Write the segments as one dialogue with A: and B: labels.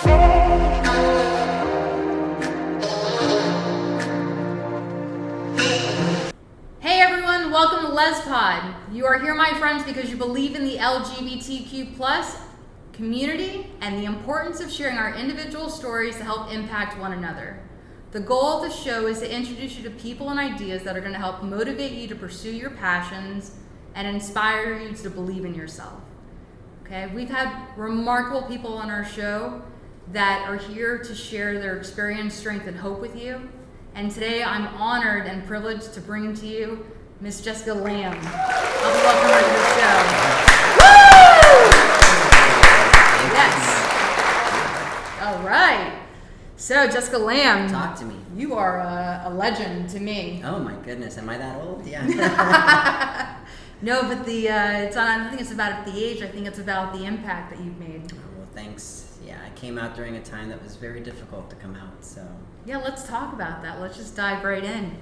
A: Hey everyone, welcome to LezPod. You are here, my friends, because you believe in the LGBTQ plus community and the importance of sharing our individual stories to help impact one another. The goal of the show is to introduce you to people and ideas that are going to help motivate you to pursue your passions and inspire you to believe in yourself. Okay, we've had remarkable people on our show that are here to share their experience, strength, and hope with you. And today I'm honored and privileged to bring to you Miss Jessica Lamb. I'll welcome her to the show. Woo! Yes. All right. So, Jessica Lamb.
B: Talk to me.
A: You are a legend to me.
B: Oh my goodness, am I that old? Yeah.
A: No, but it's on. I don't think it's about the age. I think it's about the impact that you've made.
B: Oh, well, thanks. Yeah, I came out during a time that was very difficult to come out, so.
A: Yeah, let's talk about that. Let's just dive right in.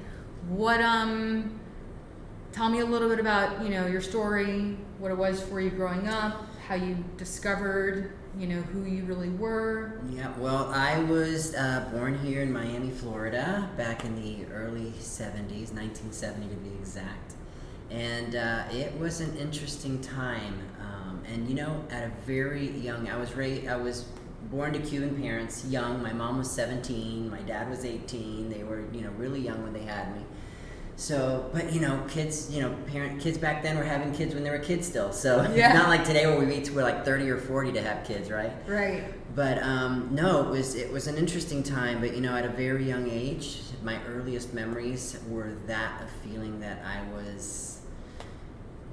A: Tell me a little bit about, your story, what it was for you growing up, how you discovered, who you really were.
B: Yeah, well, I was born here in Miami, Florida, back in the early 70s, 1970 to be exact. And it was an interesting time. And at a very young, I was born to Cuban parents, young. My mom was 17, my dad was 18. They were, really young when they had me. So, but kids, kids back then were having kids when they were kids still. So
A: yeah.
B: It's not like today where we wait till we're like 30 or 40 to have kids, right?
A: Right.
B: But no, it was an interesting time. But at a very young age, my earliest memories were that of feeling that I was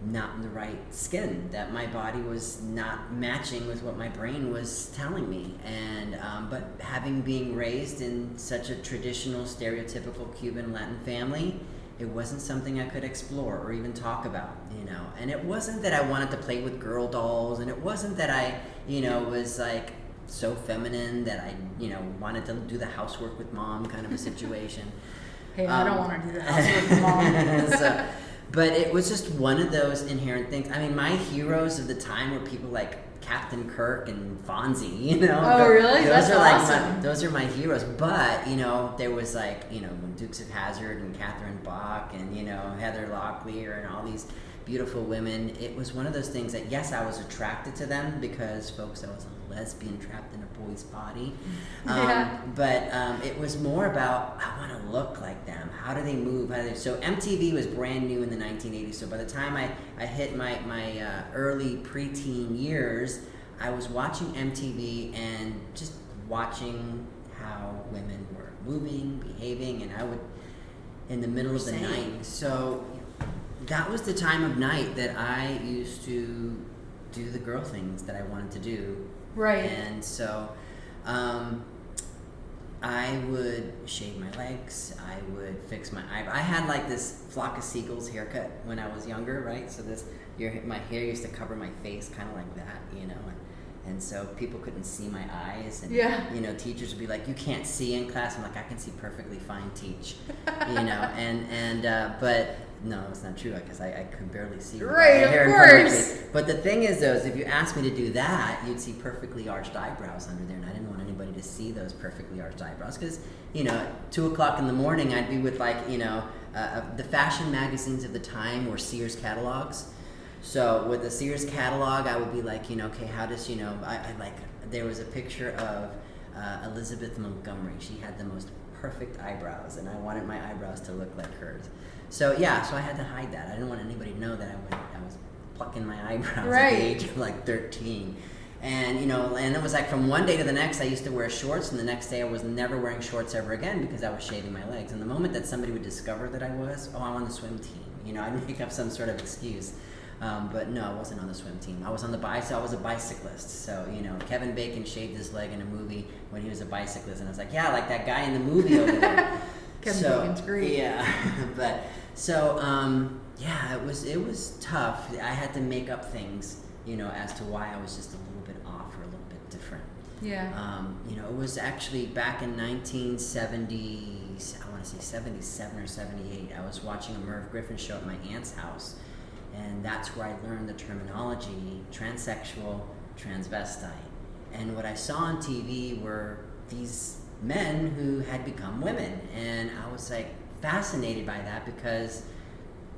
B: not in the right skin, that my body was not matching with what my brain was telling me. And but being raised in such a traditional, stereotypical Cuban Latin family, it wasn't something I could explore or even talk about, And it wasn't that I wanted to play with girl dolls, and it wasn't that I, was like so feminine that I, wanted to do the housework with mom kind of a situation.
A: Hey, I don't want to do the housework with mom.
B: But it was just one of those inherent things. I mean, my heroes of the time were people like Captain Kirk and Fonzie,
A: Oh, really?
B: Those
A: That's
B: are
A: awesome.
B: those are my heroes. But, there was like, Dukes of Hazzard and Catherine Bach and, Heather Locklear and all these beautiful women. It was one of those things that, yes, I was attracted to them because, folks, I was a lesbian trapped in a boy's body.
A: Yeah.
B: But it was more about, I want to look like them. How do they move? So MTV was brand new in the 1980s. So by the time I hit my early preteen years, I was watching MTV and just watching how women were moving, behaving, and I would, in the middle of the night. So that was the time of night that I used to do the girl things that I wanted to do.
A: Right.
B: And so I would shave my legs. I would fix my eyebrows. I had like this flock of seagulls haircut when I was younger, right? So my hair used to cover my face kind of like that, And so people couldn't see my eyes, and teachers would be like, "You can't see in class." I'm like, "I can see perfectly fine, teach," But no, it's not true because I could barely see.
A: Right,
B: my hair
A: of
B: in front of my
A: course.
B: face. But the thing is, though, is if you asked me to do that, you'd see perfectly arched eyebrows under there, and I didn't want anybody to see those perfectly arched eyebrows because, at 2:00 in the morning, I'd be with like, the fashion magazines of the time were Sears catalogs. So with the Sears catalog, I would be like, okay, how does, there was a picture of Elizabeth Montgomery. She had the most perfect eyebrows, and I wanted my eyebrows to look like hers. So so I had to hide that. I didn't want anybody to know that I was plucking my eyebrows at the age of like 13. And, and it was like from one day to the next, I used to wear shorts, and the next day I was never wearing shorts ever again because I was shaving my legs. And the moment that somebody would discover that I'm on the swim team, I'd make up some sort of excuse. But no, I wasn't on the swim team. I was on I was a bicyclist. So, Kevin Bacon shaved his leg in a movie when he was a bicyclist. And I was like, yeah, like that guy in the movie over there.
A: Kevin Bacon's great.
B: Yeah. But, so, it was tough. I had to make up things, as to why I was just a little bit off or a little bit different.
A: Yeah.
B: It was actually back in 1970, I want to say 77 or 78. I was watching a Merv Griffin show at my aunt's house. And that's where I learned the terminology transsexual, transvestite. And what I saw on TV were these men who had become women. And I was like fascinated by that because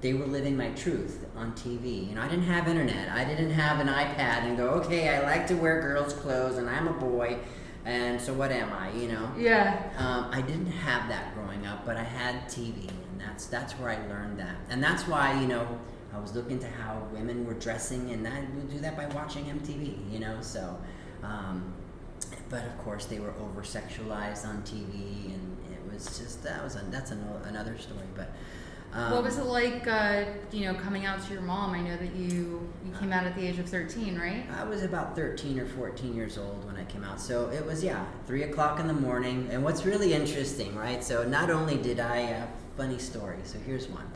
B: they were living my truth on TV. You know, I didn't have internet. I didn't have an iPad and go, okay, I like to wear girls' clothes and I'm a boy. And so what am I, you know?
A: Yeah.
B: I didn't have that growing up, but I had TV, and that's where I learned that. And that's why, you know, I was looking to how women were dressing, and I would do that by watching MTV, you know? So, but of course they were over-sexualized on TV, and it was just, that's another story, but...
A: what was it like, you know, coming out to your mom? I know that you came out at the age of 13, right?
B: I was about 13 or 14 years old when I came out. So it was, 3 o'clock in the morning. And what's really interesting, right? So not only did I, funny story. So here's one.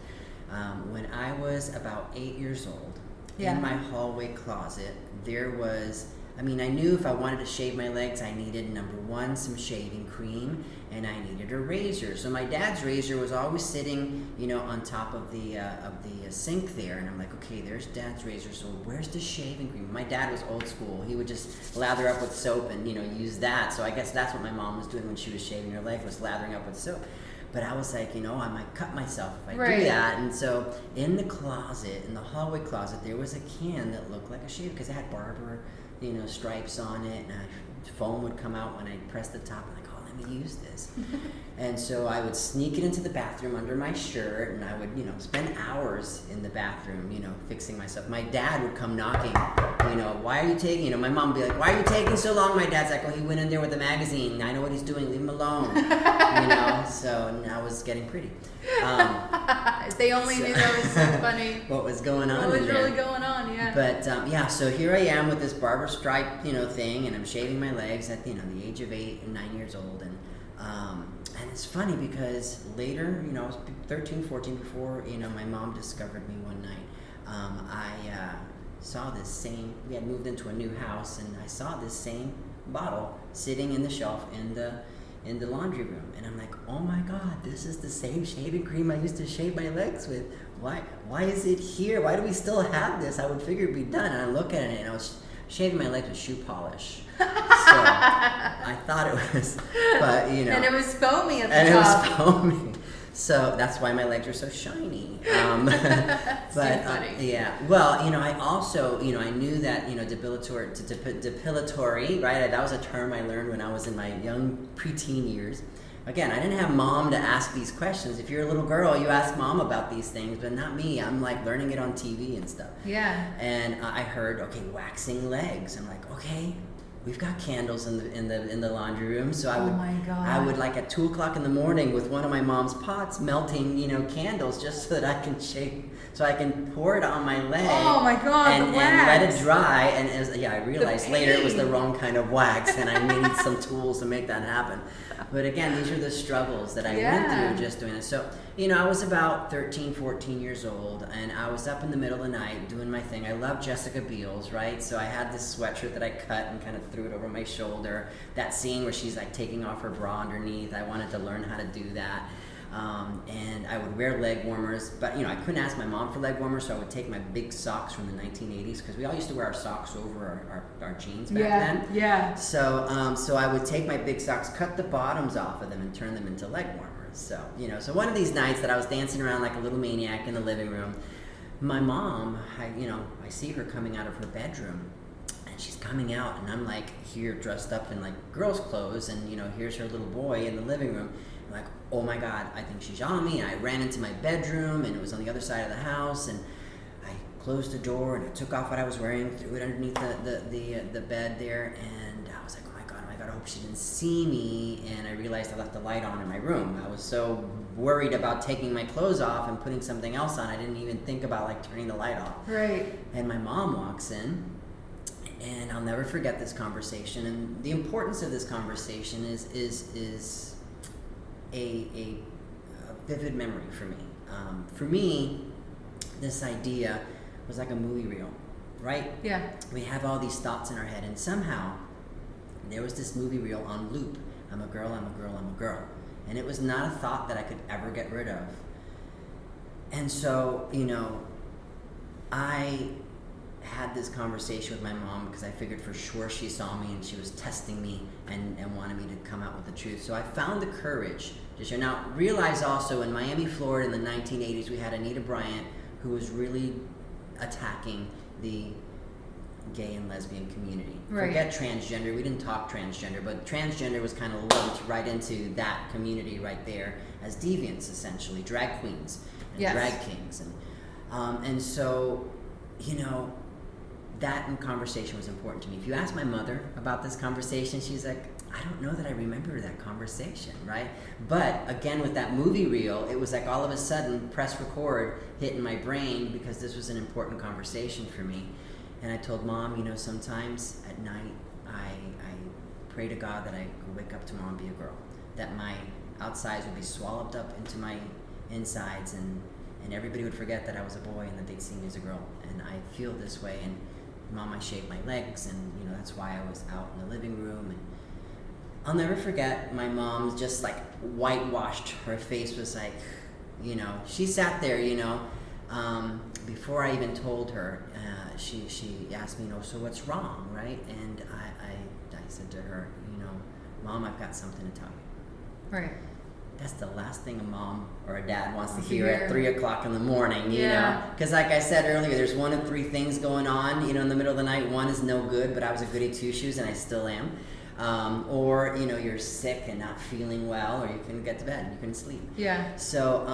B: When I was about 8 years old, in my hallway closet, there was... I mean, I knew if I wanted to shave my legs, I needed, number one, some shaving cream, and I needed a razor. So my dad's razor was always sitting, you know, on top of the sink there, and I'm like, okay, there's Dad's razor, so where's the shaving cream? My dad was old school. He would just lather up with soap and, you know, use that. So I guess that's what my mom was doing when she was shaving her leg, was lathering up with soap. But I was like, you know, I might cut myself if I do that. And so in the closet, in the hallway closet, there was a can that looked like a shave because it had barber, you know, stripes on it, and foam would come out when I pressed the top. I'm like, oh, let me use this. And so I would sneak it into the bathroom under my shirt, and I would, you know, spend hours in the bathroom, you know, fixing myself. My dad would come knocking, you know, why are you taking, you know, my mom would be like, why are you taking so long? My dad's like, oh, he went in there with a magazine. I know what he's doing. Leave him alone. You know, so I was getting pretty.
A: If they only knew that was so funny.
B: What was going on?
A: What was really going on? Yeah.
B: But so here I am with this barber stripe, you know, thing, and I'm shaving my legs at, you know, the age of 8 and 9 years old, and it's funny because later, you know, I was 13, 14 before, you know, my mom discovered me one night. I saw this same. We had moved into a new house, and I saw this same bottle sitting in the shelf in the laundry room, and I'm like, oh my God, this is the same shaving cream I used to shave my legs with. Why is it here? Why do we still have this? I would figure it'd be done. And I look at it, and I was shaving my legs with shoe polish. So I thought it was, but you know.
A: And it was foamy at the
B: top. And it was foamy. So that's why my legs are so shiny.
A: That's
B: but
A: too funny.
B: Yeah. Well, you know, I also, you know, I knew that, you know, depilatory, right? That was a term I learned when I was in my young preteen years. Again, I didn't have mom to ask these questions. If you're a little girl, you ask mom about these things, but not me. I'm like learning it on TV and stuff.
A: Yeah.
B: And I heard, okay, waxing legs. I'm like, okay. We've got candles in the laundry room, so I would like at 2 o'clock in the morning with one of my mom's pots melting, you know, candles just so that I can shake, so I can pour it on my leg.
A: Oh my God,
B: and
A: the wax.
B: let it dry. And it was, I realized later it was the wrong kind of wax, and I needed some tools to make that happen. But again, these are the struggles that I went through just doing it. So, you know, I was about 13, 14 years old, and I was up in the middle of the night doing my thing. I love Jessica Biel's, right? So I had this sweatshirt that I cut and kind of threw it over my shoulder. That scene where she's like taking off her bra underneath, I wanted to learn how to do that. And I would wear leg warmers, but you know, I couldn't ask my mom for leg warmers, so I would take my big socks from the 1980s, because we all used to wear our socks over our jeans back then.
A: Yeah.
B: So so I would take my big socks, cut the bottoms off of them, and turn them into leg warmers. So, you know, so one of these nights that I was dancing around like a little maniac in the living room, my mom, I see her coming out of her bedroom, and she's coming out, and I'm like here dressed up in like girls' clothes, and you know, here's her little boy in the living room. I'm like, oh my God, I think she's on me. And I ran into my bedroom, and it was on the other side of the house, and I closed the door, and I took off what I was wearing, threw it underneath the bed there, and I was like, oh my God, I hope she didn't see me. And I realized I left the light on in my room. I was so worried about taking my clothes off and putting something else on, I didn't even think about like turning the light off.
A: Right.
B: And my mom walks in, and I'll never forget this conversation. And the importance of this conversation is a vivid memory for me. For me, this idea was like a movie reel, right?
A: Yeah. We
B: have all these thoughts in our head, and somehow there was this movie reel on loop. I'm a girl, I'm a girl, I'm a girl. And it was not a thought that I could ever get rid of. And so, you know, I had this conversation with my mom because I figured for sure she saw me and she was testing me and wanted me to come out with the truth. So I found the courage to share. Now, realize also in Miami, Florida in the 1980s, we had Anita Bryant who was really attacking the gay and lesbian community.
A: Right.
B: Forget transgender. We didn't talk transgender, but transgender was kind of lumped right into that community right there as deviants, essentially, drag queens and
A: Yes.
B: drag kings. And so, that in conversation was important to me. If you ask my mother about this conversation, she's like, I don't know that I remember that conversation, right? But again, with that movie reel, it was like all of a sudden, press record hit in my brain because this was an important conversation for me. And I told Mom, sometimes at night, I pray to God that I could wake up tomorrow and be a girl. That my outsides would be swallowed up into my insides and everybody would forget that I was a boy and that they'd see me as a girl. And I feel this way. And Mom, I shaved my legs and, that's why I was out in the living room. And I'll never forget my mom just like whitewashed. Her face was like, she sat there, before I even told her, she asked me, so what's wrong, right? And I said to her, Mom, I've got something to tell you.
A: Right.
B: That's the last thing a mom or a dad wants to hear at 3 o'clock in the morning, you know? Because like I said earlier, there's one of three things going on, in the middle of the night. One is no good, but I was a goody two-shoes and I still am. Or, you're sick and not feeling well, or you couldn't get to bed, you couldn't sleep.
A: Yeah.
B: So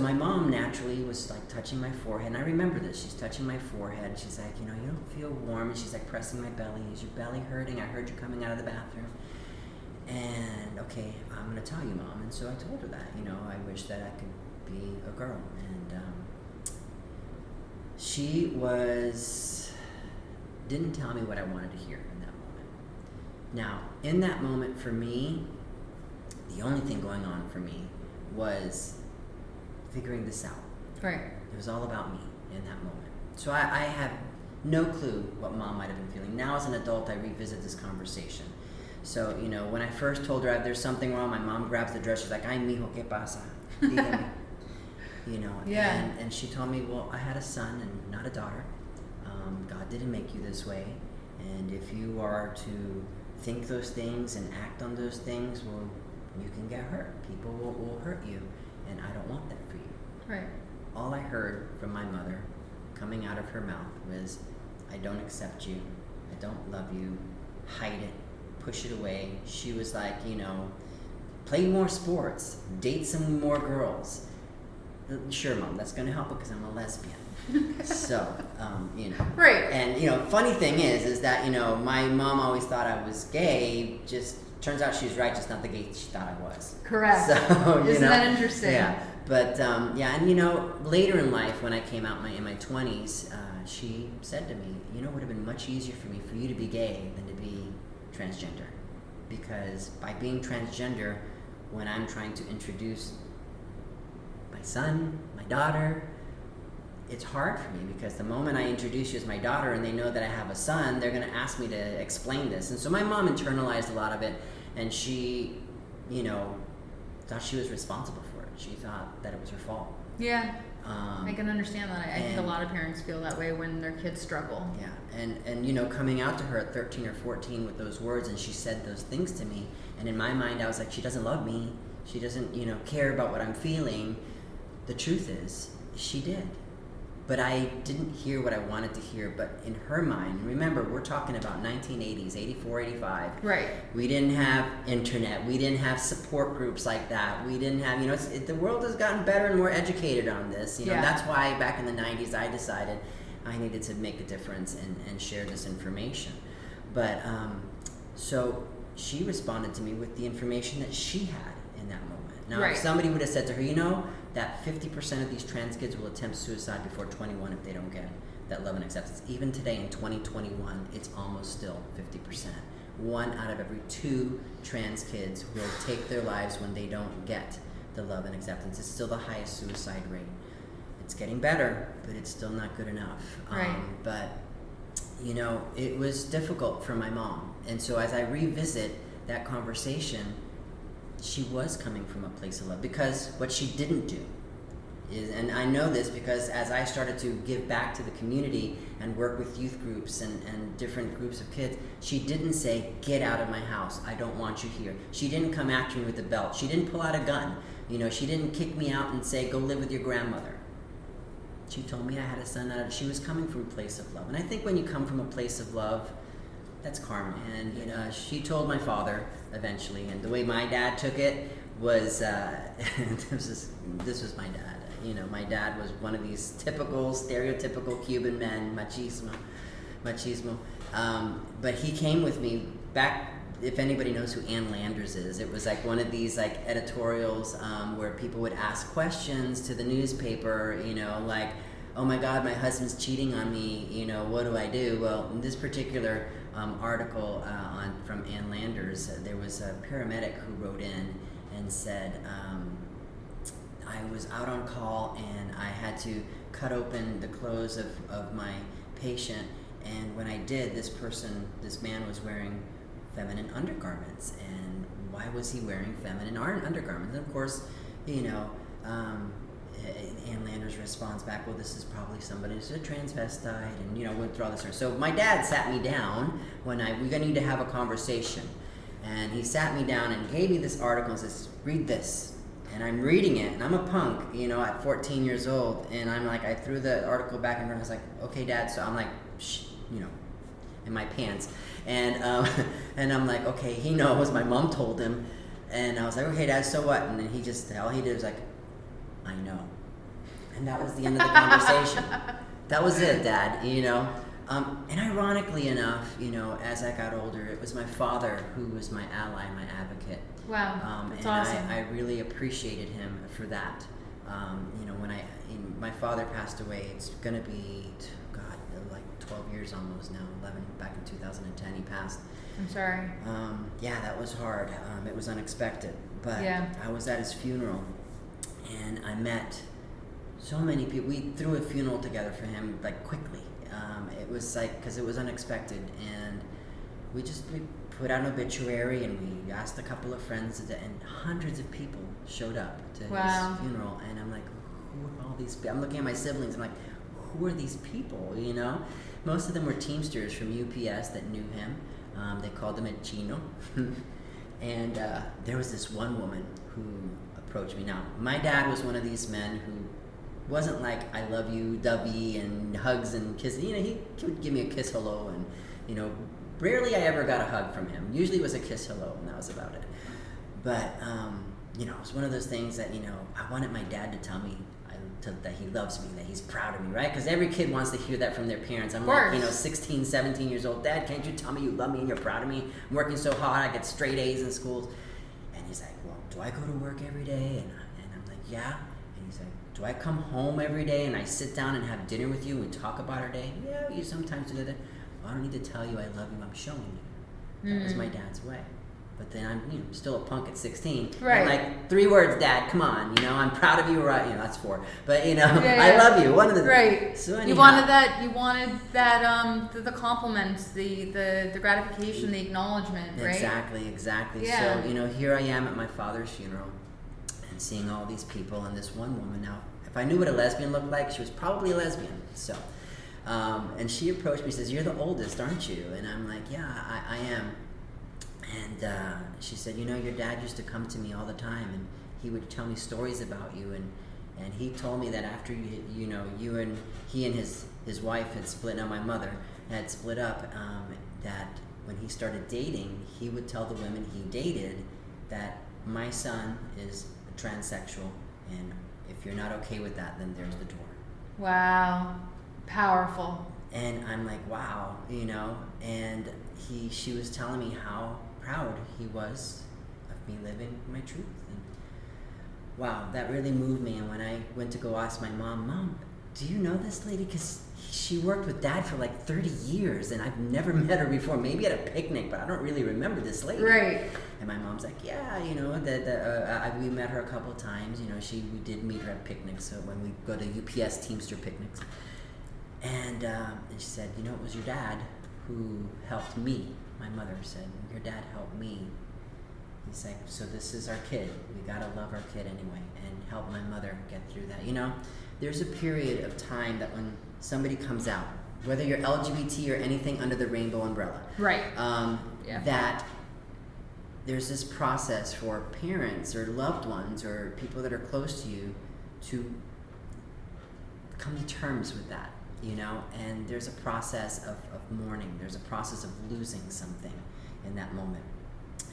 B: my mom naturally was like touching my forehead, and I remember this. She's touching my forehead, and she's like, you don't feel warm, and she's like pressing my belly. Is your belly hurting? I heard you coming out of the bathroom. And okay, I'm gonna tell you, Mom. And so I told her that, I wish that I could be a girl. And she didn't tell me what I wanted to hear in that moment. Now, in that moment for me, the only thing going on for me was figuring this out.
A: Right.
B: It was all about me in that moment. So I have no clue what Mom might have been feeling. Now as an adult, I revisit this conversation. So, when I first told her there's something wrong, my mom grabs the dress. She's like, ay, mijo, ¿qué pasa? Dígame.
A: Yeah.
B: And she told me, well, I had a son and not a daughter. God didn't make you this way. And if you are to think those things and act on those things, well, you can get hurt. People will hurt you. And I don't want that for you.
A: Right.
B: All I heard from my mother coming out of her mouth was, I don't accept you. I don't love you. Hide it. Push it away. She was like, play more sports, date some more girls. Sure, Mom, that's going to help because I'm a lesbian. So,
A: Right.
B: And, funny thing is that, my mom always thought I was gay. Just turns out she's right, just not the gay she thought I was.
A: Correct.
B: So,
A: Isn't that interesting?
B: Yeah. But, and, later in life, when I came out in my 20s, she said to me, it would have been much easier for me for you to be gay than to be transgender, because by being transgender, when I'm trying to introduce my son, my daughter, it's hard for me because the moment I introduce you as my daughter and they know that I have a son, they're going to ask me to explain this. And so my mom internalized a lot of it, and she, thought she was responsible for it. She thought that it was her fault.
A: Yeah. I can understand that. I think a lot of parents feel that way when their kids struggle.
B: Yeah, and coming out to her at 13 or 14 with those words, and she said those things to me, and in my mind I was like, she doesn't love me, she doesn't, care about what I'm feeling. The truth is, she did. But I didn't hear what I wanted to hear. But in her mind, remember, we're talking about 1980s, 84, 85.
A: Right.
B: We didn't have internet. We didn't have support groups like that. We didn't have, the world has gotten better and more educated on this. That's why back in the 90s I decided I needed to make a difference and share this information. But so she responded to me with the information that she had in that moment. Now, if somebody would have said to her, that 50% of these trans kids will attempt suicide before 21 if they don't get that love and acceptance. Even today in 2021, it's almost still 50%. 1 out of every 2 trans kids will take their lives when they don't get the love and acceptance. It's still the highest suicide rate. It's getting better, but it's still not good enough.
A: Right.
B: But, it was difficult for my mom. And so as I revisit that conversation, she was coming from a place of love, because what she didn't do and I know this because as I started to give back to the community and work with youth groups and different groups of kids, she didn't say, get out of my house, I don't want you here. She didn't come after me with a belt. She didn't pull out a gun. She didn't kick me out and say, go live with your grandmother. She told me I had a son. She was coming from a place of love. And I think when you come from a place of love, that's karma. And she told my father eventually, and the way my dad took it was, this was my dad. My dad was one of these typical, stereotypical Cuban men, machismo. But he came with me back. If anybody knows who Ann Landers is, it was like one of these like editorials where people would ask questions to the newspaper, like, oh my God, my husband's cheating on me, what do I do? Well, in this particular article from Ann Landers, there was a paramedic who wrote in and said, I was out on call and I had to cut open the clothes of my patient, and when I did, this man was wearing feminine undergarments. And why was he wearing feminine undergarments? And of course, Ann Landers responds back, well, this is probably somebody who's a transvestite, and went through all this. So my dad sat me down when we're gonna need to have a conversation, and he sat me down and gave me this article and says, read this. And I'm reading it, and I'm a punk, at 14 years old, and I'm like, I threw the article back and I was like, okay, Dad. So I'm like, shh, in my pants, and I'm like, okay, he knows. My mom told him, and I was like, okay, Dad, so what? And then all he did was like, I know, and that was the end of the conversation. That was it, Dad. And ironically enough, as I got older, it was my father who was my ally, my advocate.
A: Wow, that's
B: and
A: awesome.
B: I really appreciated him for that. When my father passed away, it's gonna be, like 12 years almost now, 11, back in 2010 he passed.
A: I'm sorry.
B: Yeah, that was hard. It was unexpected, but
A: yeah.
B: I was at his funeral, and I met so many people. We threw a funeral together for him, like, quickly. It was like, because it was unexpected, and we put out an obituary, and we asked a couple of friends, and hundreds of people showed up to his funeral, and I'm like, who are all these people? I'm looking at my siblings, I'm like, who are these people, Most of them were Teamsters from UPS that knew him. They called him El Chino. And there was this one woman who approached me. Now, my dad was one of these men who wasn't like, I love you, Dubby, and hugs and kisses. He would give me a kiss hello, and, rarely I ever got a hug from him. Usually it was a kiss hello, and that was about it. But, it was one of those things that, I wanted my dad to tell me that he loves me, that he's proud of me, right? Because every kid wants to hear that from their parents. I'm like, 16, 17 years old. Dad, can't you tell me you love me and you're proud of me? I'm working so hard, I get straight A's in schools. And he's like, well, do I go to work every day? And I'm like, yeah. And he's like, do I come home every day and I sit down and have dinner with you and talk about our day? Yeah, you sometimes do that. Well, I don't need to tell you I love you, I'm showing you. That was my dad's way. But then I'm still a punk at 16.
A: Right.
B: And like, 3 words, Dad, come on, I'm proud of you, right? That's 4. But, I love you. One of the...
A: Right.
B: So anyhow,
A: you wanted that, the compliments, the gratification, the acknowledgement, right?
B: Exactly.
A: Yeah.
B: So, here I am at my father's funeral and seeing all these people and this one woman. Now, if I knew what a lesbian looked like, she was probably a lesbian. So, and she approached me and says, you're the oldest, aren't you? And I'm like, yeah, I am. And she said, your dad used to come to me all the time, and he would tell me stories about you, and he told me that after he and his wife had split, now my mother had split up, that when he started dating, he would tell the women he dated that my son is transsexual, and if you're not okay with that, then there's the door.
A: Wow, powerful.
B: And I'm like, wow, and she was telling me how proud he was of me living my truth. And wow, that really moved me. And when I went to go ask my Mom, do you know this lady? Because she worked with Dad for like 30 years, and I've never met her before. Maybe at a picnic, but I don't really remember this lady.
A: Right.
B: And my mom's like, yeah, we met her a couple of times. We did meet her at picnics. So when we go to UPS Teamster picnics. And she said, it was your dad who helped me. My mother said, your dad helped me he's like, so this is our kid. We gotta love our kid anyway and help my mother get through that. You know, there's a period of time that when somebody comes out, whether you're LGBT or anything under the rainbow umbrella,
A: right?
B: That there's this process for parents or loved ones or people that are close to you to come to terms with that, you know, and there's a process of mourning. There's a process of losing something in that moment.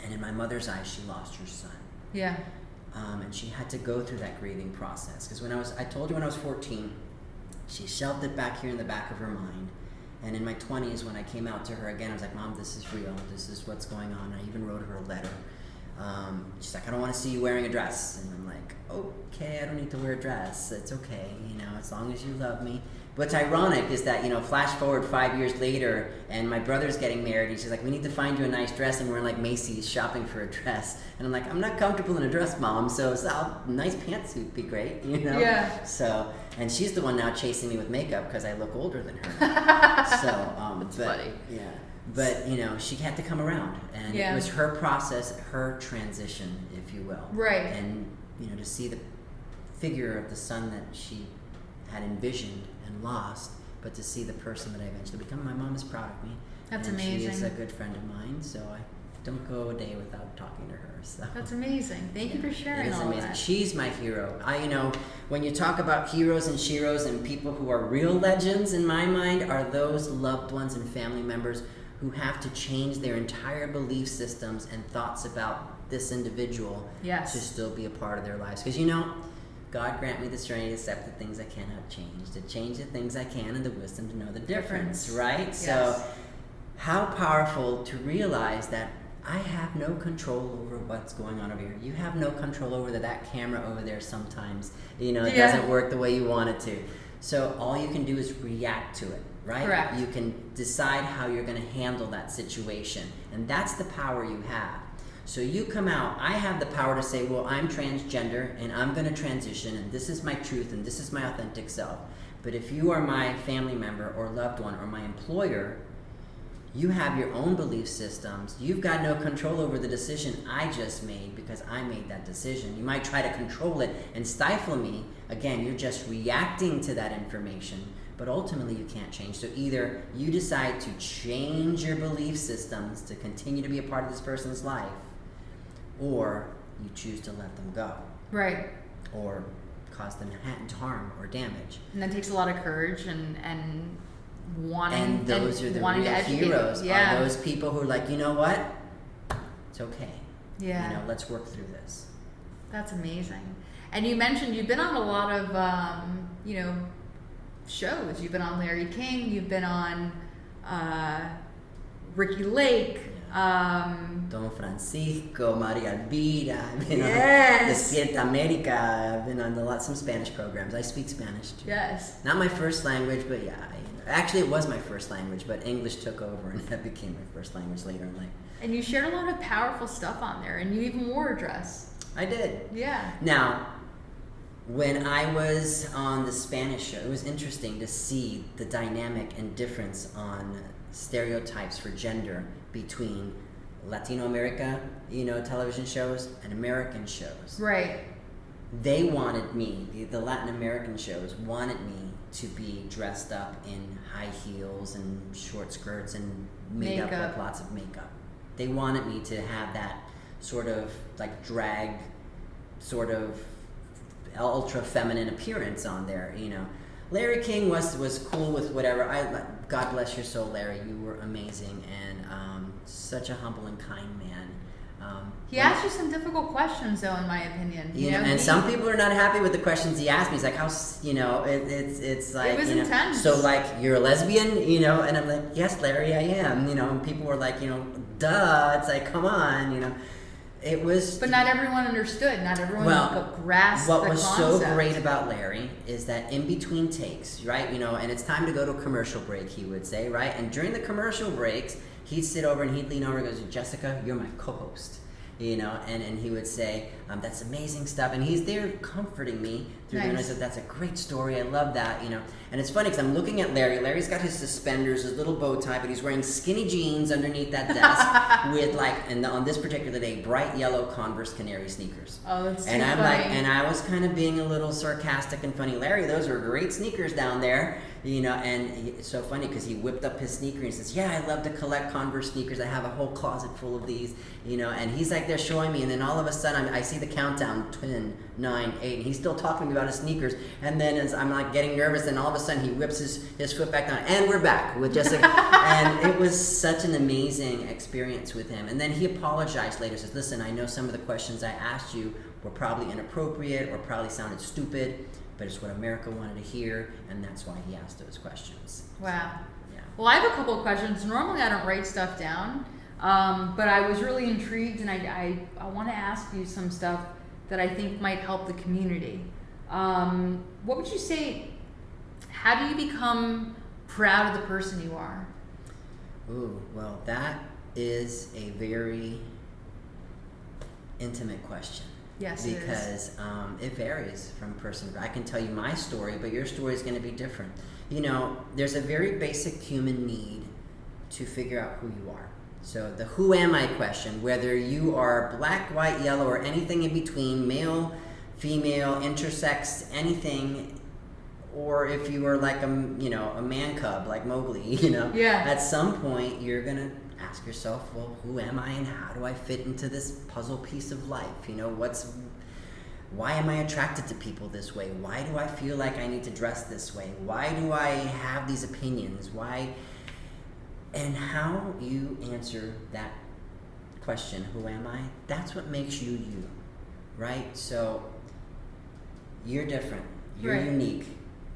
B: And in my mother's eyes, she lost her son.
A: Yeah.
B: And she had to go through that grieving process. Because I told you when I was 14, she shelved it back here in the back of her mind. And in my 20s, when I came out to her again, I was like, Mom, this is real. This is what's going on. I even wrote her a letter. She's like, I don't want to see you wearing a dress. And I'm like, okay, I don't need to wear a dress. It's okay, you know, as long as you love me. What's ironic is that, you know, flash forward 5 years later, and my brother's getting married, and she's like, we need to find you a nice dress, and we're in like Macy's shopping for a dress. And I'm like, I'm not comfortable in a dress, Mom, so a nice pantsuit would be great, you know?
A: Yeah.
B: So, and she's the one now chasing me with makeup because I look older than her. So,
A: That's funny.
B: Yeah. But, you know, she had to come around, and it was her process, her transition, if you will.
A: Right.
B: And, you know, to see the figure of the son that she had envisioned and lost, but to see the person that I eventually become. My mom is proud of me.
A: That's
B: and
A: amazing.
B: She is a good friend of mine, so I don't go a day without talking to her. So
A: that's amazing. Thank you for sharing all
B: amazing.
A: that.
B: She's my hero. You know, when you talk about heroes and sheroes and people who are real legends, in my mind, are those loved ones and family members who have to change their entire belief systems and thoughts about this individual to still be a part of their lives. Because, you know, God grant me the strength to accept the things I cannot change, to change the things I can, and the wisdom to know the difference, right?
A: Yes.
B: So how powerful to realize that I have no control over what's going on over here. You have no control over that camera over there sometimes. You know, it doesn't work the way you want it to. So all you can do is react to it, right?
A: Correct.
B: You can decide how you're going to handle that situation. And that's the power you have. So you come out, I have the power to say, well, I'm transgender and I'm going to transition and this is my truth and this is my authentic self. But if you are my family member or loved one or my employer, you have your own belief systems. You've got no control over the decision I just made because I made that decision. You might try to control it and stifle me. Again, you're just reacting to that information, but ultimately you can't change. So either you decide to change your belief systems to continue to be a part of this person's life, or you choose to let them go.
A: Right.
B: Or cause them harm or damage.
A: And that takes a lot of courage and wanting,
B: and those are the
A: wanting
B: real
A: to educate.
B: heroes.
A: Yeah.
B: Are those people who are like, you know what? It's okay.
A: Yeah.
B: You know, let's work through this.
A: That's amazing. And you mentioned you've been on a lot of, you know, shows. You've been on Larry King. You've been on Ricki Lake.
B: Don Francisco, Maria Elvira. I've been on Despierta America. I've been on some Spanish programs. I speak Spanish too.
A: Yes.
B: Not my first language, but yeah. Actually, it was my first language, but English took over and that became my first language later in life.
A: And you shared a lot of powerful stuff on there, and you even wore a dress.
B: I did.
A: Yeah.
B: Now, when I was on the Spanish show, it was interesting to see the dynamic and difference on stereotypes for gender between Latino America, you know, television shows and American shows.
A: Right.
B: They wanted me, the Latin American shows wanted me to be dressed up in high heels and short skirts and made up with lots of makeup. They wanted me to have that sort of like drag, sort of ultra feminine appearance on there, you know. Larry King was cool with whatever. God bless your soul, Larry. You were amazing and such a humble and kind man.
A: He asked you some difficult questions, though, in my opinion. You know,
B: and some people are not happy with the questions he asked me. He's like, "How, you know, it's like,
A: it was
B: you know,
A: intense.
B: so like you're a lesbian, you know?" And I'm like, "Yes, Larry, I am." You know, and people were like, you know, "Duh!" It's like, come on, you know. It was.
A: But not everyone understood. Not everyone grasped
B: what
A: the
B: was
A: concept.
B: so great about Larry is that in between takes, right, you know, and it's time to go to a commercial break, he would say, right? And during the commercial breaks, he'd sit over and he'd lean over and goes, "Jessica, you're my co-host." and he would say, that's amazing stuff, and he's there comforting me through
A: Nice.
B: and I said, that's a great story, I love that, and it's funny because I'm looking at Larry's got his suspenders, his little bow tie, but he's wearing skinny jeans underneath that desk with on this particular day, bright yellow Converse Canary sneakers.
A: Oh, that's too
B: And I'm
A: funny.
B: and I was kind of being a little sarcastic and funny, Larry, those are great sneakers down there, and it's so funny because he whipped up his sneaker and he says, yeah, I love to collect Converse sneakers, I have a whole closet full of these, and he's like there showing me, and then all of a sudden I see the countdown, 10, 9, 8, and he's still talking to me about his sneakers, and then as I'm like getting nervous, and all of a sudden he whips his foot back down, and we're back with Jessica, and it was such an amazing experience with him, and then he apologized later, says, listen, I know some of the questions I asked you were probably inappropriate or probably sounded stupid, but it's what America wanted to hear, and that's why he asked those questions.
A: Wow.
B: Yeah.
A: Well, I have a couple of questions. Normally I don't write stuff down, but I was really intrigued, and I want to ask you some stuff that I think might help the community. What would you say, how do you become proud of the person you are?
B: Ooh, well, that is a very intimate question.
A: Yes, it is.
B: Because it varies from person. I can tell you my story, but your story is going to be different. There's a very basic human need to figure out who you are. So the who am I question, whether you are black, white, yellow, or anything in between, male, female, intersex, anything, or if you are like a man cub like Mowgli,
A: Yeah.
B: at some point you're going to ask yourself, well, who am I and how do I fit into this puzzle piece of life? Why am I attracted to people this way? Why do I feel like I need to dress this way? Why do I have these opinions? And how you answer that question, who am I? That's what makes you you, right? So you're different. You're
A: Right.
B: unique.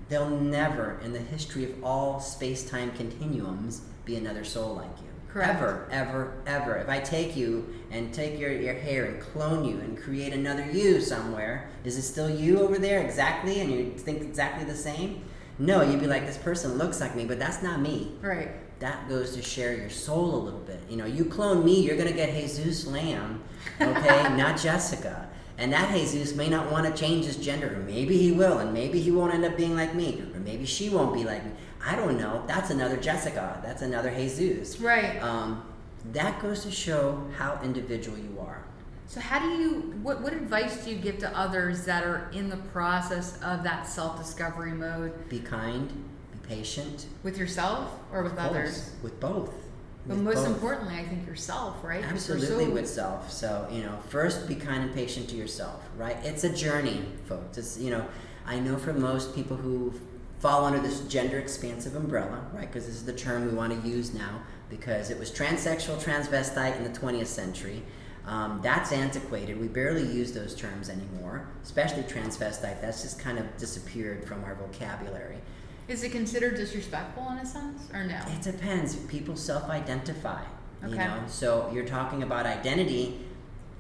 B: There'll never, in the history of all space-time continuums, be another soul like you.
A: Correct.
B: Ever, ever, ever. If I take you and take your hair and clone you and create another you somewhere, is it still you over there exactly, and you think exactly the same? No, you'd be like, this person looks like me, but that's not me.
A: Right.
B: That goes to share your soul a little bit. You clone me, you're going to get Jesus Lamb, okay, not Jessica. And that Jesus may not want to change his gender, or maybe he will, and maybe he won't end up being like me, or maybe she won't be like me. I don't know. That's another Jessica. That's another Jesus.
A: Right.
B: That goes to show how individual you are.
A: So how do you, what advice do you give to others that are in the process of that self-discovery mode?
B: Be kind, be patient.
A: With yourself or with
B: Of course,
A: others?
B: with both.
A: But
B: With
A: most
B: both.
A: importantly, I think yourself, right? Because we're
B: Absolutely,
A: so-
B: with self. So, first be kind and patient to yourself, right? It's a journey, folks. It's, I know for most people who fall under this gender expansive umbrella, right? Because this is the term we want to use now, because it was transsexual, transvestite in the 20th century. That's antiquated. We barely use those terms anymore, especially transvestite. That's just kind of disappeared from our vocabulary.
A: Is it considered disrespectful in a sense, or no?
B: It depends. People self-identify.
A: Okay.
B: So you're talking about identity.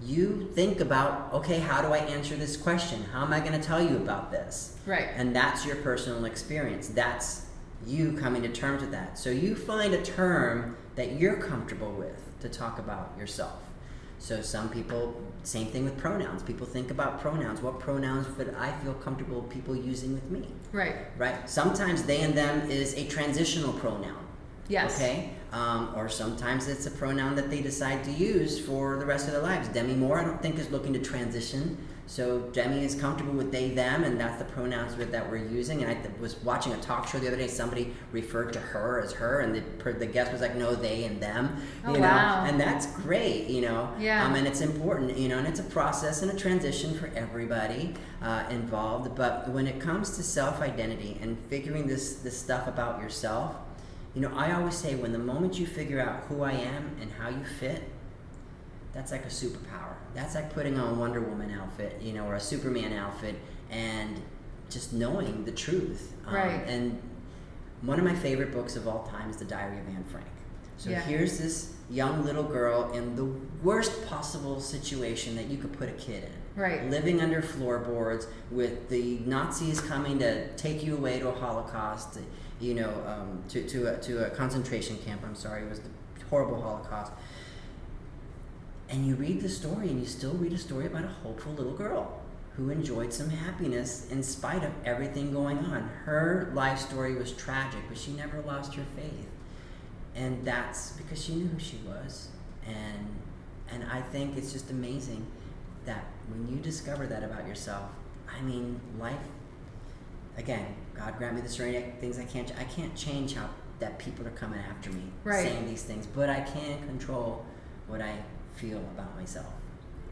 B: You think about, okay, how do I answer this question? How am I going to tell you about this?
A: Right.
B: And that's your personal experience. That's you coming to terms with that. So you find a term that you're comfortable with to talk about yourself. So some people, same thing with pronouns. People think about pronouns. What pronouns would I feel comfortable people using with me?
A: Right.
B: Right? Sometimes they and them is a transitional pronoun.
A: Yes.
B: Okay? Or sometimes it's a pronoun that they decide to use for the rest of their lives. Demi Moore, I don't think, is looking to transition. So Demi is comfortable with they, them, and that's the pronouns that we're using. And I was watching a talk show the other day. Somebody referred to her as her, and the guest was like, no, they and them.
A: Oh, wow.
B: And that's great,
A: Yeah.
B: and it's important, and it's a process and a transition for everybody involved. But when it comes to self-identity and figuring this stuff about yourself, I always say, when the moment you figure out who I am and how you fit, that's like a superpower. That's like putting on a Wonder Woman outfit, or a Superman outfit, and just knowing the truth.
A: Right.
B: And one of my favorite books of all time is The Diary of Anne Frank. So
A: Yeah.
B: here's this young little girl in the worst possible situation that you could put a kid in.
A: Right.
B: Living under floorboards with the Nazis coming to take you away to a Holocaust, to a concentration camp. I'm sorry, it was the horrible Holocaust. And you read the story, and you still read a story about a hopeful little girl who enjoyed some happiness in spite of everything going on. Her life story was tragic, but she never lost her faith. And that's because she knew who she was. And I think it's just amazing that when you discover that about yourself, I mean, life, again, God grant me the serenity, things I can't change how that people are coming after me, saying these things, but I can control what I feel about myself.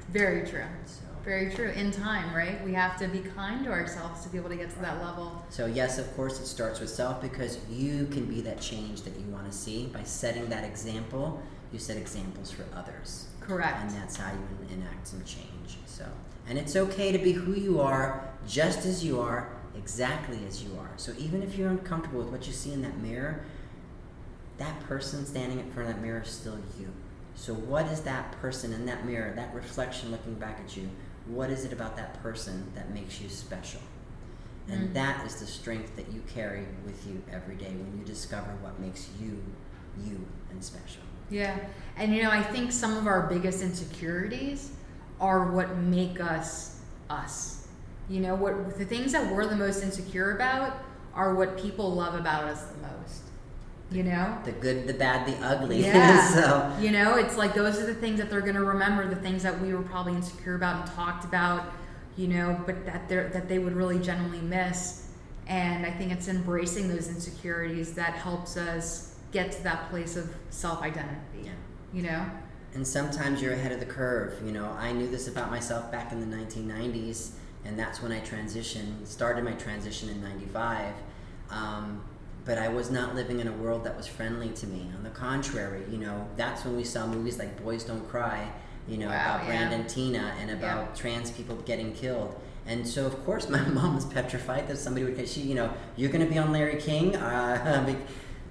A: Very true.
B: So.
A: Very true. In time, right? We have to be kind to ourselves to be able to get to that level.
B: So yes, of course, it starts with self, because you can be that change that you want to see by setting that example. You set examples for others.
A: Correct.
B: And that's how you enact some change. So, and it's okay to be who you are, just as you are, exactly as you are. So even if you're uncomfortable with what you see in that mirror, that person standing in front of that mirror is still you. So what is that person in that mirror, that reflection looking back at you, what is it about that person that makes you special? And that is the strength that you carry with you every day when you discover what makes you, you and special.
A: Yeah. And I think some of our biggest insecurities are what make us us. What the things that we're the most insecure about are what people love about us the most. The
B: good, the bad, the ugly.
A: Yeah.
B: So
A: it's like those are the things that they're going to remember, the things that we were probably insecure about and talked about, but that they would really genuinely miss. And I think it's embracing those insecurities that helps us get to that place of self-identity.
B: Yeah. And sometimes you're ahead of the curve. I knew this about myself back in the 1990s, and that's when I started my transition in 95. But I was not living in a world that was friendly to me. On the contrary, that's when we saw movies like Boys Don't Cry, about Brandon Tina and about trans people getting killed. And so, of course, my mom was petrified that somebody would, you're going to be on Larry King.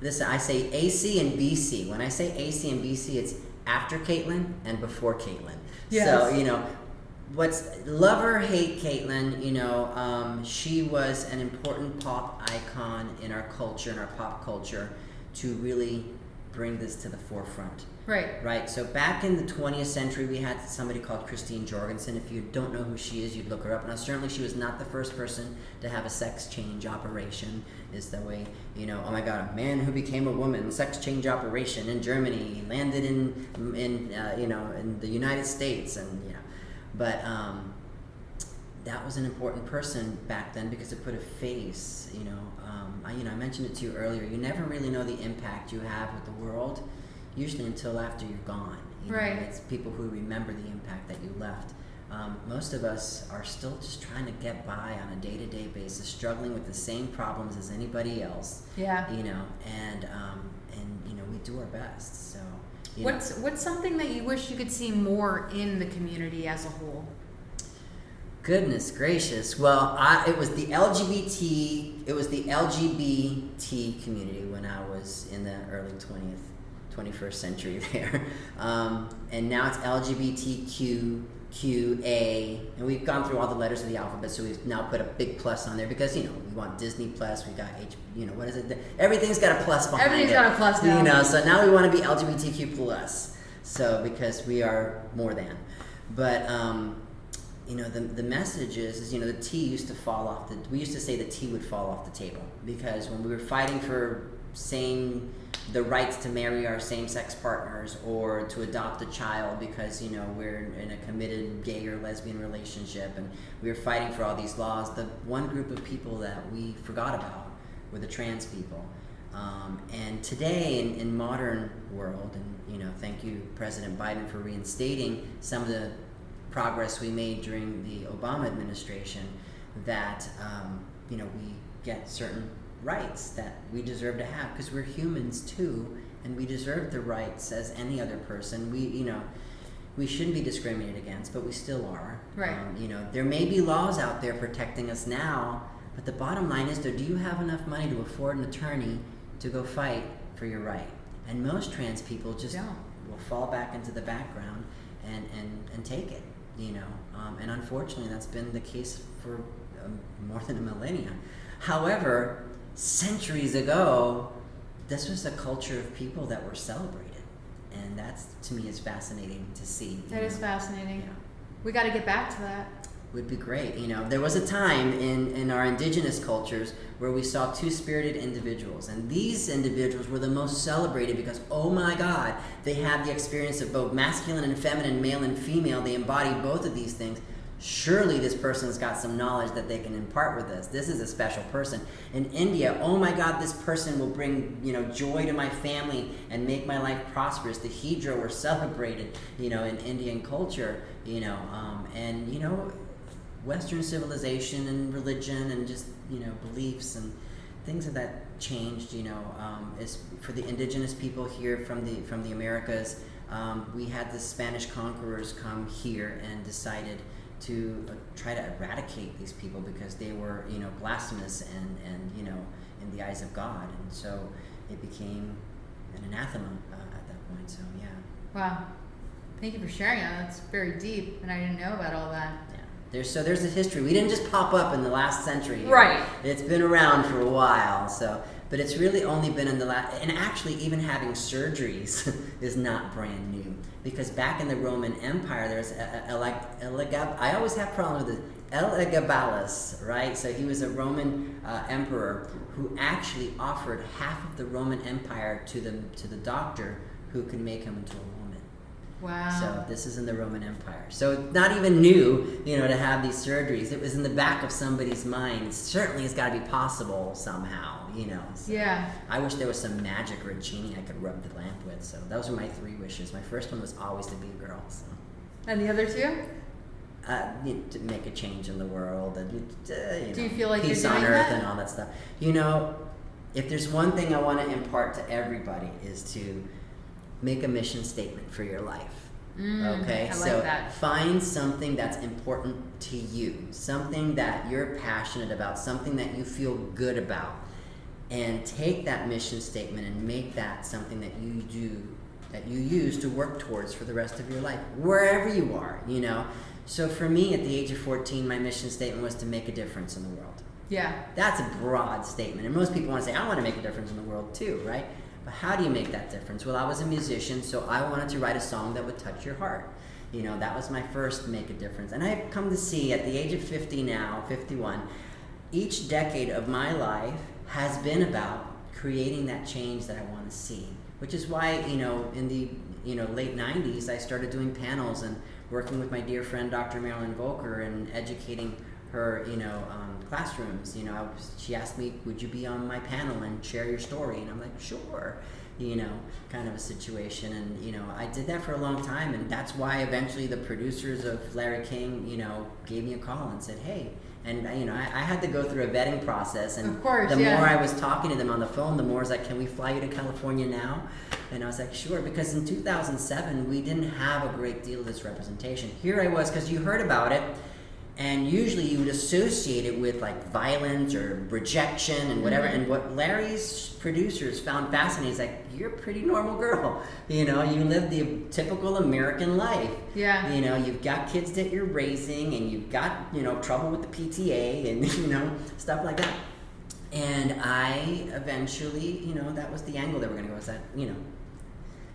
B: Listen, I say AC and BC. When I say AC and BC, it's after Caitlyn and before Caitlyn.
A: Yes.
B: So, love or hate Caitlyn, she was an important pop icon in our culture, in our pop culture, to really bring this to the forefront. Right. So back in the 20th century, we had somebody called Christine Jorgensen. If you don't know who she is, you'd look her up. Now, certainly she was not the first person to have a sex change operation, is the way, oh my God, a man who became a woman, sex change operation in Germany, landed in the United States, and, But that was an important person back then because it put a face, I mentioned it to you earlier. You never really know the impact you have with the world, usually until after you're gone. It's people who remember the impact that you left. Most of us are still just trying to get by on a day-to-day basis, struggling with the same problems as anybody else. Yeah. And we do our best. So.
A: What's something that you wish you could see more in the community as a whole?
B: Goodness gracious! Well, it was the LGBT community when I was in the early 21st century there, and now it's LGBTQA, and we've gone through all the letters of the alphabet, so we've now put a big plus on there because we want Disney Plus, we got what is it? Everything's got a plus behind it.
A: Everything's got a plus now.
B: So now we want to be LGBTQ plus, so because we are more than, but. The message is the T used to fall off we used to say the T would fall off the table because when we were fighting for the rights to marry our same-sex partners or to adopt a child because, we're in a committed gay or lesbian relationship and we were fighting for all these laws, the one group of people that we forgot about were the trans people. And today in modern world, and, thank you, President Biden, for reinstating some of the progress we made during the Obama administration that, we get certain rights that we deserve to have because we're humans too, and we deserve the rights as any other person. We shouldn't be discriminated against, but we still are. Right. There may be laws out there protecting us now, but the bottom line is, do you have enough money to afford an attorney to go fight for your right? And most trans people just will fall back into the background and take it. And unfortunately that's been the case for more than a millennia. However, centuries ago, this was a culture of people that were celebrated. And that's, to me, is fascinating to see.
A: That is fascinating.
B: Yeah.
A: We got to get back to that.
B: Would be great. There was a time in our indigenous cultures where we saw two-spirited individuals, and these individuals were the most celebrated because, oh my God, they have the experience of both masculine and feminine, male and female. They embody both of these things. Surely this person's got some knowledge that they can impart with us. This is a special person. In India, oh my God, this person will bring, joy to my family and make my life prosperous. The Hijra were celebrated, in Indian culture, and Western civilization and religion and just, beliefs and things of that changed, is for the indigenous people here from the Americas. We had the Spanish conquerors come here and decided to try to eradicate these people because they were, blasphemous and in the eyes of God. And so it became an anathema at that point. So, yeah.
A: Wow. Thank you for sharing that. That's very deep, and I didn't know about all that.
B: Yeah. There's a history. We didn't just pop up in the last century.
A: Right.
B: It's been around for a while. But it's really only been in the last, and actually even having surgeries is not brand new. Because back in the Roman Empire, there's I always have problems with it, Elagabalus, right? So he was a Roman emperor who actually offered half of the Roman Empire to the doctor who could make him into a woman.
A: Wow. So
B: this is in the Roman Empire. So it's not even new, to have these surgeries. It was in the back of somebody's mind. Certainly it's got to be possible somehow, So
A: yeah.
B: I wish there was some magic or a genie I could rub the lamp with. So those were my 3 wishes. My first one was always to be a girl. So.
A: And the other 2?
B: To make a change in the world and
A: do you feel like
B: peace
A: you're doing
B: on earth
A: that?
B: and all that stuff. If there's one thing I want to impart to everybody is to make a mission statement for your life. Okay?
A: I like that.
B: Find something that's important to you, something that you're passionate about, something that you feel good about, and take that mission statement and make that something that you do, that you use to work towards for the rest of your life, wherever you are, So for me, at the age of 14, my mission statement was to make a difference in the world.
A: Yeah.
B: That's a broad statement, and most people want to say, I want to make a difference in the world too, right? But how do you make that difference? Well, I was a musician, so I wanted to write a song that would touch your heart. That was my first make a difference. And I've come to see at the age of 50 now, 51, each decade of my life has been about creating that change that I want to see, which is why, in the, late 90s, I started doing panels and working with my dear friend, Dr. Marilyn Volker, and educating her, classrooms. She asked me, would you be on my panel and share your story? And I'm like, sure, kind of a situation. And, I did that for a long time. And that's why eventually the producers of Larry King, gave me a call and said, hey, and, I had to go through a vetting process. And
A: of course,
B: the more I was talking to them on the phone, the more I was like, can we fly you to California now? And I was like, sure, because in 2007, we didn't have a great deal of this representation. Here I was, because you heard about it. And usually you would associate it with like violence or rejection and whatever. And what Larry's producers found fascinating is like, you're a pretty normal girl. You live the typical American life.
A: Yeah.
B: You've got kids that you're raising and you've got, trouble with the PTA and, stuff like that. And I eventually, that was the angle they were going to go, is that,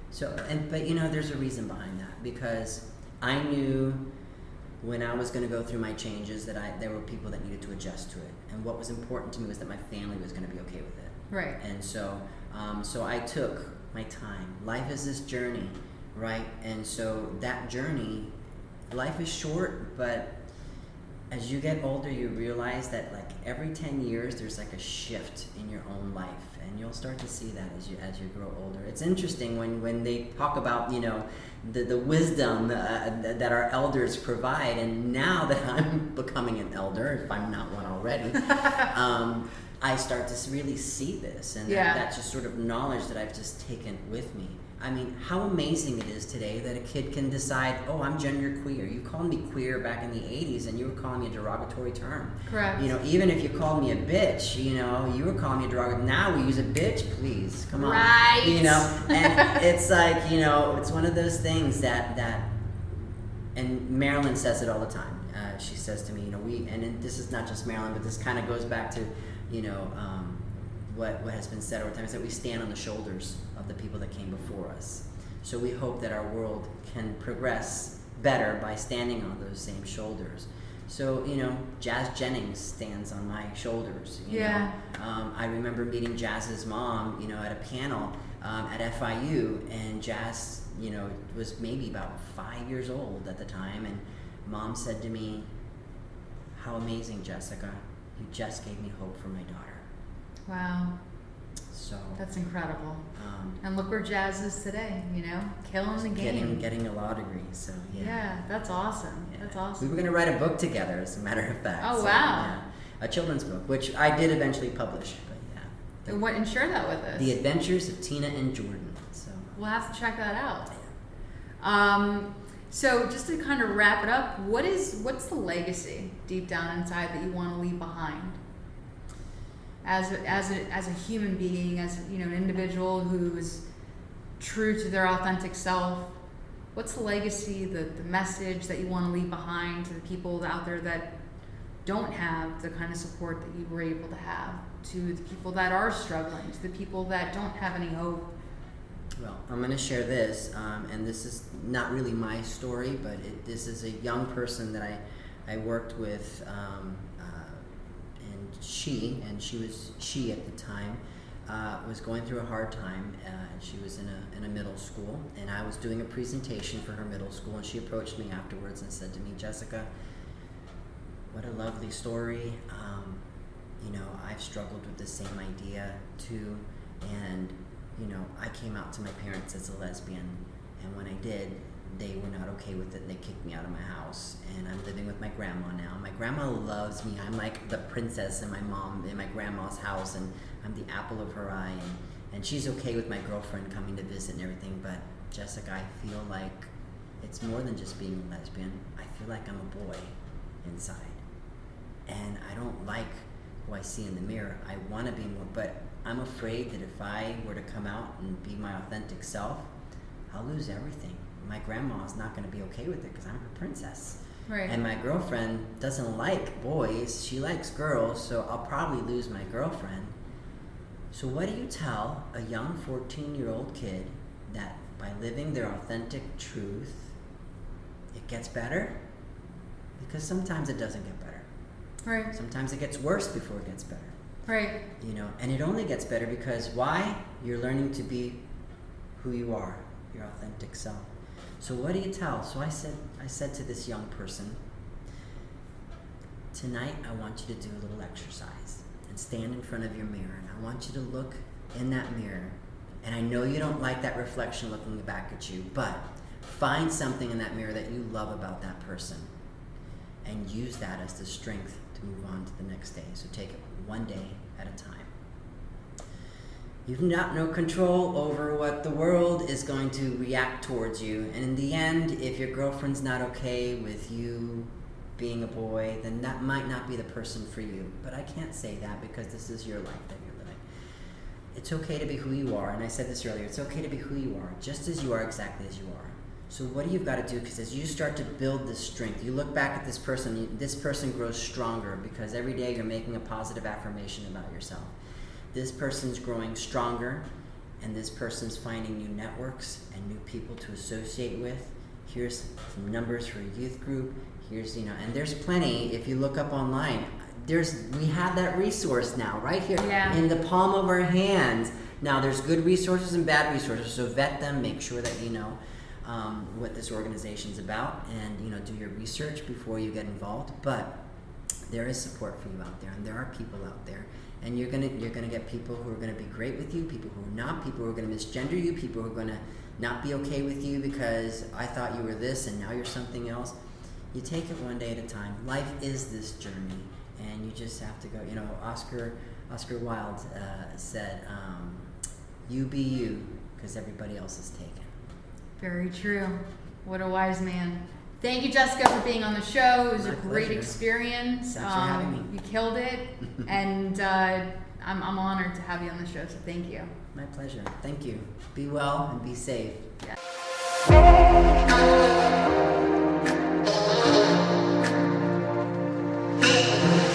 B: So, but there's a reason behind that, because I knew when I was going to go through my changes that there were people that needed to adjust to it, and what was important to me was that my family was going to be okay with it.
A: Right.
B: And so I took my time. Life is this journey, right? And so that journey, life is short, but as you get older, you realize that like every 10 years there's like a shift in your own life, and you'll start to see that as you grow older. It's interesting when they talk about the wisdom that our elders provide, and now that I'm becoming an elder, if I'm not one already, I start to really see this, and that's just sort of knowledge that I've just taken with me. I mean, how amazing it is today that a kid can decide, oh, I'm genderqueer. You called me queer back in the 80s, and you were calling me a derogatory term.
A: Correct.
B: Even if you called me a bitch, you were calling me a derogatory. Now we use a bitch, please. Come on.
A: Right.
B: And it's like, it's one of those things that and Marilyn says it all the time. She says to me, and this is not just Marilyn, but this kind of goes back to, what has been said over time, is that we stand on the shoulders of the people that came before us. So we hope that our world can progress better by standing on those same shoulders. So, Jazz Jennings stands on my shoulders. You know? I remember meeting Jazz's mom, at a panel at FIU, and Jazz, was maybe about 5 years old at the time, and Mom said to me, "How amazing, Jessica. You just gave me hope for my daughter."
A: Wow.
B: So
A: that's incredible. And look where Jazz is today, killing the game.
B: Getting a law degree, so yeah.
A: Yeah, that's awesome.
B: Yeah.
A: That's awesome.
B: We were going to write a book together, as a matter of fact.
A: Oh,
B: so,
A: wow.
B: Yeah. A children's book, which I did eventually publish, but yeah.
A: And share that with us.
B: The Adventures of Tina and Jordan. So
A: we'll have to check that out. So just to kind of wrap it up, what's the legacy deep down inside that you want to leave behind? As a human being, as an individual who is true to their authentic self, what's the legacy, the message that you want to leave behind to the people out there that don't have the kind of support that you were able to have, to the people that are struggling, to the people that don't have any hope?
B: Well, I'm going to share this, and this is not really my story, but this is a young person that I worked with. She at the time was going through a hard time. She was in a middle school, and I was doing a presentation for her middle school, and she approached me afterwards and said to me, "Jessica, what a lovely story. I've struggled with the same idea too, and I came out to my parents as a lesbian, and when I did, they were not okay with it, and they kicked me out of my house, and I'm living with my grandma now. My grandma loves me. I'm like the princess in my grandma's house, and I'm the apple of her eye, and she's okay with my girlfriend coming to visit and everything, but Jessica, I feel like it's more than just being a lesbian. I feel like I'm a boy inside, and I don't like who I see in the mirror. I want to be more, but I'm afraid that if I were to come out and be my authentic self, I'll lose everything. My grandma's not going to be okay with it because I'm her princess.
A: Right.
B: And my girlfriend doesn't like boys. She likes girls, so I'll probably lose my girlfriend. So what do you tell a young 14-year-old kid that by living their authentic truth, it gets better? Because sometimes it doesn't get better.
A: Right.
B: Sometimes it gets worse before it gets better.
A: Right.
B: And it only gets better because why? You're learning to be who you are, your authentic self. So what do you tell? So I said to this young person, tonight I want you to do a little exercise and stand in front of your mirror, and I want you to look in that mirror, and I know you don't like that reflection looking back at you, but find something in that mirror that you love about that person and use that as the strength to move on to the next day. So take it one day at a time. You've got no control over what the world is going to react towards you. And in the end, if your girlfriend's not okay with you being a boy, then that might not be the person for you. But I can't say that because this is your life that you're living. It's okay to be who you are. And I said this earlier, it's okay to be who you are, just as you are, exactly as you are. So what do you got to do? Because as you start to build this strength, you look back at this person grows stronger because every day you're making a positive affirmation about yourself. This person's growing stronger, and this person's finding new networks and new people to associate with. Here's some numbers for a youth group. Here's, and there's plenty. If you look up online, we have that resource now right here in the palm of our hands. Now there's good resources and bad resources, so vet them, make sure that you know what this organization's about, and do your research before you get involved. But there is support for you out there, and there are people out there. And you're gonna get people who are gonna be great with you, people who are not, people who are gonna misgender you, people who are gonna not be okay with you because I thought you were this and now you're something else. You take it one day at a time. Life is this journey, and you just have to go. Oscar Wilde said, "You be you, because everybody else is taken." Very true. What a wise man. Thank you, Jessica, for being on the show. It was a great experience.
A: Thanks for having me.
B: You killed it, and I'm honored to have you on the show, so thank you. My pleasure. Thank you. Be well and be safe. Yeah.